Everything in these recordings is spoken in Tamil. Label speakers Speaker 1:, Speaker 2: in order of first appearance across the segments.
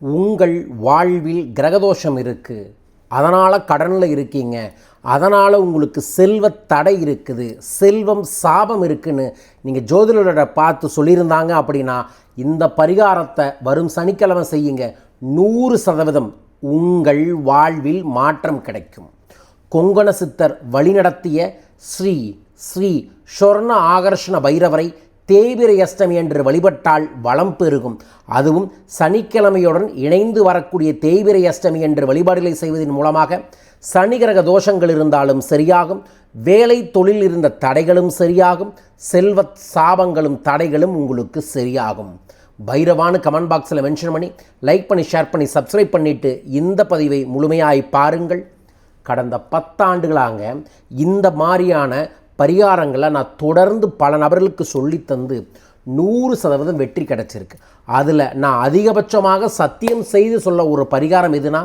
Speaker 1: உங்கள் வாழ்வில் கிரகதோஷம் இருக்குது, அதனால் கடனில் இருக்கீங்க, அதனால் உங்களுக்கு செல்வ தடை இருக்குது, செல்வம் சாபம் இருக்குன்னு நீங்கள் ஜோதிடரை பார்த்து சொல்லியிருந்தாங்க அப்படின்னா இந்த பரிகாரத்தை வரும் சனிக்கிழமை செய்யுங்க. 100% உங்கள் வாழ்வில் மாற்றம் கிடைக்கும். கொங்கண சித்தர் வழிநடத்திய ஸ்ரீ ஸ்ரீ சொர்ண ஆகர்ஷண பைரவரை தேய்பிறை அஷ்டமி என்று வழிபட்டால் வளம் பெருகும். அதுவும் சனிக்கிழமையுடன் இணைந்து வரக்கூடிய தேய்பிறை அஷ்டமி என்று வழிபாடுகளை செய்வதன் மூலமாக சனி கிரக தோஷங்கள் இருந்தாலும் சரியாகும், வேலை தொழில் இருந்த தடைகளும் சரியாகும், செல்வ சாபங்களும் தடைகளும் உங்களுக்கு சரியாகும். பைரவானு கமெண்ட் பாக்ஸில் மென்ஷன் பண்ணி லைக் பண்ணி ஷேர் பண்ணி சப்ஸ்கிரைப் பண்ணிவிட்டு இந்த பதிவை முழுமையாய் பாருங்கள். கடந்த 10 ஆண்டுகளாக இந்த மாதிரியான பரிகாரங்களை நான் தொடர்ந்து பல நபர்களுக்கு சொல்லித்தந்து 100% வெற்றி கிடச்சிருக்கு. அதில் நான் அதிகபட்சமாக சத்தியம் செய்து சொல்ல ஒரு பரிகாரம் எதுனா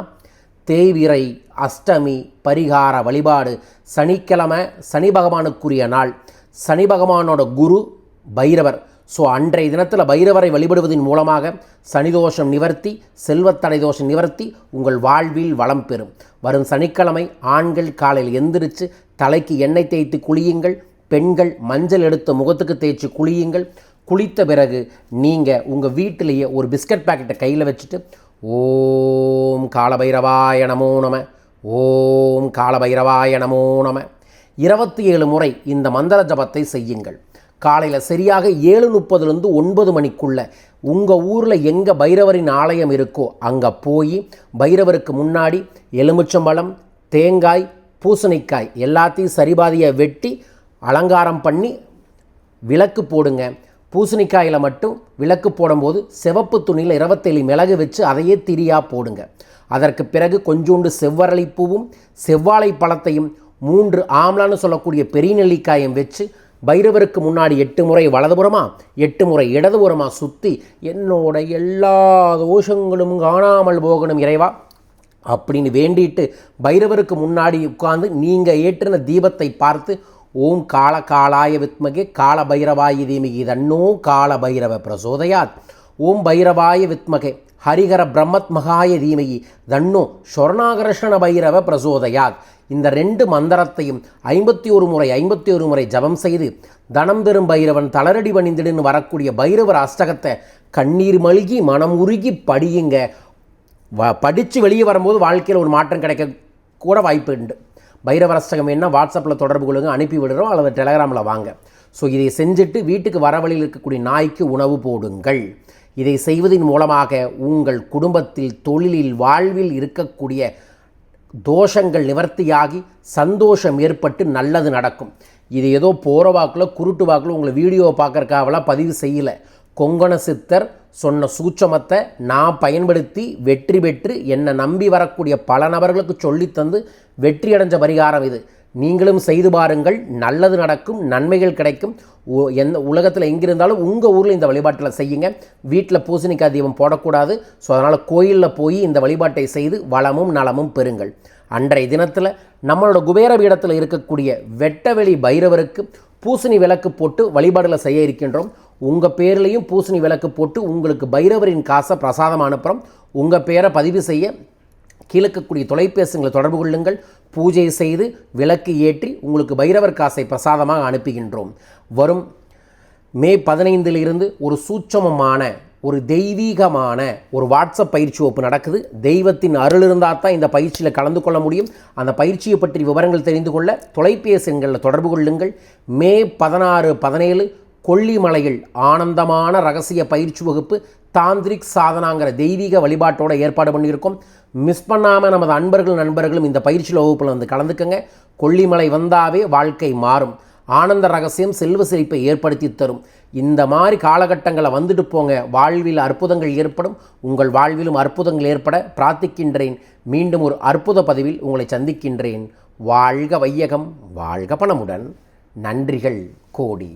Speaker 1: தேய்பிறை அஷ்டமி பரிகார வழிபாடு. சனிக்கிழமை சனி பகவானுக்குரிய நாள், சனி பகவானோட குரு பைரவர். ஸோ அன்றைய தினத்தில் பைரவரை வழிபடுவதன் மூலமாக சனிதோஷம் நிவர்த்தி, செல்வத்தடை தோஷம் நிவர்த்தி, உங்கள் வாழ்வில் வளம் பெறும். வரும் சனிக்கிழமை ஆண்கள் காலையில் எந்திரிச்சு தலைக்கு எண்ணெய் தேய்த்து குளியுங்கள், பெண்கள் மஞ்சள் எடுத்து முகத்துக்கு தேய்ச்சி குளியுங்கள். குளித்த பிறகு நீங்கள் உங்கள் வீட்டிலேயே ஒரு பிஸ்கட் பாக்கெட்டை கையில் வச்சுட்டு ஓம் காலபைரவாய நமோ நம, ஓம் காலபைரவாய நமோ நம 27 முறை இந்த மந்திர ஜபத்தை செய்யுங்கள். காலையில் சரியாக 7:30 9 மணிக்குள்ளே உங்கள் ஊரில் எங்கே பைரவரின் ஆலயம் இருக்கோ அங்கே போய் பைரவருக்கு முன்னாடி எலுமிச்சம்பழம், தேங்காய், பூசணிக்காய் எல்லாத்தையும் சரிபாதியாக வெட்டி அலங்காரம் பண்ணி விளக்கு போடுங்க. பூசணிக்காயில் மட்டும் விளக்கு போடும்போது சிவப்பு துணியில் 27 மிளகு வச்சு அதையே திரியாக போடுங்க. அதற்கு பிறகு கொஞ்சோண்டு செவ்வரளிப்பூவும் செவ்வாழை பழத்தையும் 3 ஆம்லான்னு சொல்லக்கூடிய பெரிய நெல்லிக்காயும் வச்சு பைரவருக்கு முன்னாடி 8 முறை வலதுபுறமா 8 முறை இடதுபுறமாக சுற்றி என்னோட எல்லா தோஷங்களும் காணாமல் போகணும் இறைவா அப்படின்னு வேண்டிட்டு பைரவருக்கு முன்னாடி உட்கார்ந்து நீங்கள் ஏற்றின தீபத்தை பார்த்து ஓம் காலகாலாய வித்மகே கால பைரவாய தீமகி தன்னோ கால பைரவ பிரசோதயாத், ஓம் பைரவாய வித்மகே ஹரிஹர பிரம்மத்மகாய தீமகி தன்னோ சொர்ணாகர்ஷண பைரவ பிரசோதயாத். இந்த 2 மந்திரத்தையும் 51 முறை ஜபம் செய்து தனம் பெறும் பைரவன் தளரடி பணிந்திடுன்னு வரக்கூடிய பைரவர் அஷ்டகத்தை கண்ணீர் மல்கி மனம் உருகி படியுங்க. படித்து வெளியே வரும்போது வாழ்க்கையில் ஒரு மாற்றம் கிடைக்க கூட வாய்ப்பு உண்டு. பைரவர் அஷ்டகம் என்ன வாட்ஸ்அப்பில் தொடர்பு கொள்ளுங்க, அனுப்பி விடுறோம், அல்லது டெலகிராமில் வாங்க. ஸோ இதை செஞ்சுட்டு வீட்டுக்கு வர வழியில் இருக்கக்கூடிய நாய்க்கு உணவு போடுங்கள். இதை செய்வதன் மூலமாக உங்கள் குடும்பத்தில், தொழிலில், வாழ்வில் இருக்கக்கூடிய தோஷங்கள் நிவர்த்தியாகி சந்தோஷம் ஏற்பட்டு நல்லது நடக்கும். இது ஏதோ போகிற வாக்கில் குருட்டு வாக்கில் உங்களை வீடியோவை பார்க்குறக்காவெல்லாம் பதிவு செய்யலை. கொங்கண சித்தர் சொன்ன சூட்சமத்தை நான் பயன்படுத்தி வெற்றி பெற்று என்னை நம்பி வரக்கூடிய பல நபர்களுக்கு சொல்லித்தந்து வெற்றி அடைஞ்ச பரிகாரம் இது. நீங்களும் செய்து பாருங்கள், நல்லது நடக்கும், நன்மைகள் கிடைக்கும். எந்த உலகத்தில் எங்கிருந்தாலும் உங்கள் ஊரில் இந்த வழிபாட்டில் செய்யுங்க. வீட்டில் பூசணிக்காய் தீபம் போடக்கூடாது. ஸோ அதனால் கோயிலில் போய் இந்த வழிபாட்டை செய்து வளமும் நலமும் பெறுங்கள். அன்றைய தினத்தில் நம்மளோட குபேர பீடத்தில் இருக்கக்கூடிய வெட்டவெளி பைரவருக்கு பூசணி விளக்கு போட்டு வழிபாடுகளை செய்ய இருக்கின்றோம். உங்கள் பேர்லேயும் பூசணி விளக்கு போட்டு உங்களுக்கு பைரவரின் காசை பிரசாதம் அனுப்புகிறோம். உங்கள் பேரை பதிவு செய்ய கீழக்கக்கூடிய தொலைபேசிகளை தொடர்பு கொள்ளுங்கள். பூஜை செய்து விளக்கு ஏற்றி உங்களுக்கு பைரவர் காசை பிரசாதமாக அனுப்புகின்றோம். வரும் மே 15 ஒரு சூட்சமமான ஒரு தெய்வீகமான ஒரு வாட்ஸ்அப் பயிற்சி வகுப்பு நடக்குது. தெய்வத்தின் அருள் இருந்தால் தான் இந்த பயிற்சியில் கலந்து கொள்ள முடியும். அந்த பயிற்சியை பற்றி விவரங்கள் தெரிந்து கொள்ள தொலைபேசி எண்களில் தொடர்பு கொள்ளுங்கள். மே 16, 17 கொல்லிமலையில் ஆனந்தமான ரகசிய பயிற்சி வகுப்பு தாந்திரிக் சாதனாங்கிற தெய்வீக வழிபாட்டோட ஏற்பாடு பண்ணியிருக்கோம். மிஸ் பண்ணாமல் நமது நண்பர்களும் இந்த பயிற்சியில் வகுப்பில் வந்து கலந்துக்கங்க. கொல்லிமலை வந்தாவே வாழ்க்கை மாறும். ஆனந்த ரகசியம் செல்வ செழிப்பை ஏற்படுத்தி தரும். இந்த மாதிரி காலகட்டங்களை வந்துட்டு போங்க, வாழ்வில் அற்புதங்கள் ஏற்படும். உங்கள் வாழ்விலும் அற்புதங்கள் ஏற்பட பிரார்த்திக்கின்றேன். மீண்டும் ஒரு அற்புத பதிவில் உங்களை சந்திக்கின்றேன். வாழ்க வையகம், வாழ்க பணமுடன். நன்றிகள் கோடி.